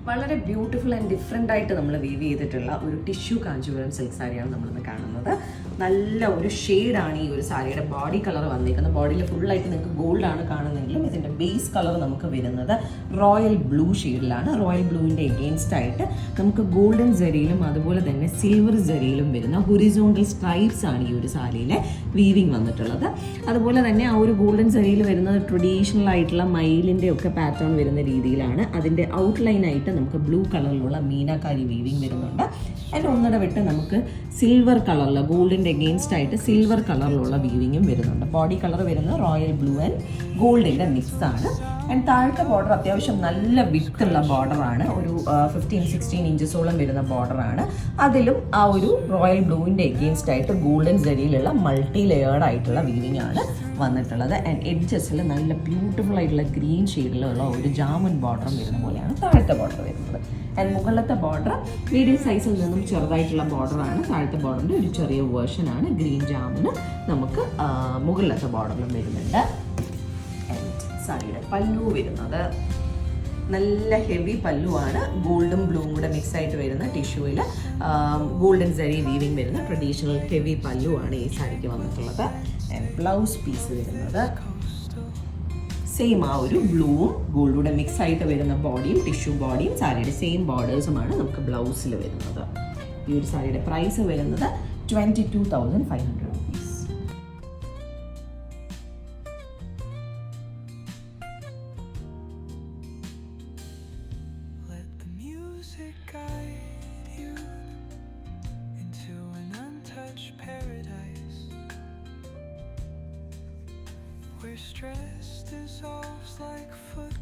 വളരെ beautiful and different ആയിട്ട് നമ്മൾ വീവ് ചെയ്തിട്ടുള്ള ഒരു ടിഷ്യൂ കാഞ്ചീപുരം സിൽക്ക് സാരിയാണ് നമ്മളിന്ന് കാണുന്നത്. നല്ല ഒരു ഷെയ്ഡാണ് ഈ ഒരു സാരിയുടെ ബോഡി കളർ വന്നിരിക്കുന്നത്. ബോഡിയിൽ ഫുള്ളായിട്ട് നിങ്ങൾക്ക് ഗോൾഡാണ് കാണുന്നതെങ്കിലും ഇതിൻ്റെ ബേസ് കളർ നമുക്ക് വരുന്നത് റോയൽ ബ്ലൂ ഷെയ്ഡിലാണ്. റോയൽ ബ്ലൂവിൻ്റെ എഗെയിൻസ്റ്റ് ആയിട്ട് നമുക്ക് ഗോൾഡൻ ജരിയിലും അതുപോലെ തന്നെ സിൽവർ ജരിയിലും വരുന്ന ഹൊറിസോണ്ടൽ സ്ട്രൈപ്സ് ആണ് ഈ ഒരു സാരിയിലെ വീവിങ് വന്നിട്ടുള്ളത്. അതുപോലെ തന്നെ ആ ഒരു ഗോൾഡൻ ജരിയിൽ വരുന്നത് ട്രഡീഷണൽ ആയിട്ടുള്ള മയിലിൻ്റെ ഒക്കെ പാറ്റേൺ വരുന്ന രീതിയിലാണ്. അതിൻ്റെ ഔട്ട്ലൈനായിട്ട് നമുക്ക് ബ്ലൂ കളറിലുള്ള മീനാക്കാരി വീവിങ് വരുന്നുണ്ട്. അതിൻ്റെ ഒന്നിട വിട്ട് നമുക്ക് സിൽവർ കളറിൽ ഗോൾഡിൻ്റെ എഗെയിൻസ്റ്റ് ആയിട്ട് സിൽവർ കളറിലുള്ള വീവിങ്ങും വരുന്നുണ്ട്. ബോഡി കളർ വരുന്നത് റോയൽ ബ്ലൂ ആൻഡ് ഗോൾഡിൻ്റെ മിക്സാണ്. ആൻഡ് താഴത്തെ ബോർഡർ അത്യാവശ്യം നല്ല വിട്ടുള്ള ബോർഡറാണ്. ഒരു 15-16 ഇഞ്ചസോളം വരുന്ന ബോർഡറാണ്. അതിലും ആ ഒരു റോയൽ ബ്ലൂവിൻ്റെ എഗെയിൻസ്റ്റ് ആയിട്ട് ഗോൾഡൻ ജരിയിലുള്ള മൾട്ടി ലെയേർഡ് ആയിട്ടുള്ള വീവിങ് ആണ് വന്നിട്ടുള്ളത്. ആൻഡ് എഡ്ജസിൽ നല്ല ബ്യൂട്ടിഫുൾ ആയിട്ടുള്ള ഗ്രീൻ ഷെയ്ഡിലുള്ള ഒരു ജാമുൻ ബോർഡറും വരുന്ന പോലെയാണ് താഴത്തെ ബോർഡർ വരുന്നത്. ആൻഡ് മുകളിലത്തെ ബോർഡർ മീഡിയം സൈസിൽ നിന്നും ചെറുതായിട്ടുള്ള ബോർഡറാണ്. താഴത്തെ ബോർഡറിൻ്റെ ഒരു ചെറിയ വേർഷനാണ് ഗ്രീൻ ജാമുന് നമുക്ക് മുകളിലത്തെ ബോർഡറിലും വരുന്നുണ്ട്. സാരിയുടെ പല്ലു വരുന്നത് നല്ല ഹെവി പല്ലുവാണ്. ഗോൾഡും ബ്ലൂവും കൂടെ മിക്സ് ആയിട്ട് വരുന്ന ടിഷ്യൂവിൽ ഗോൾഡൻ സരി വീവിങ് വരുന്ന ട്രഡീഷണൽ ഹെവി പല്ലുവാണ് ഈ സാരിക്ക് വന്നിട്ടുള്ളത്. ആൻഡ് ബ്ലൗസ് പീസ് വരുന്നത് സെയിം ആ ഒരു ബ്ലൂവും ഗോൾഡൂടെ മിക്സ് ആയിട്ട് വരുന്ന ബോഡിയും ടിഷ്യൂ ബോഡിയും സാരിയുടെ സെയിം ബോർഡേഴ്സുമാണ് നമുക്ക് ബ്ലൗസിൽ വരുന്നത്. ഈ ഒരു സാരിയുടെ പ്രൈസ് വരുന്നത് 22,500 rupees. Where stress dissolves like foot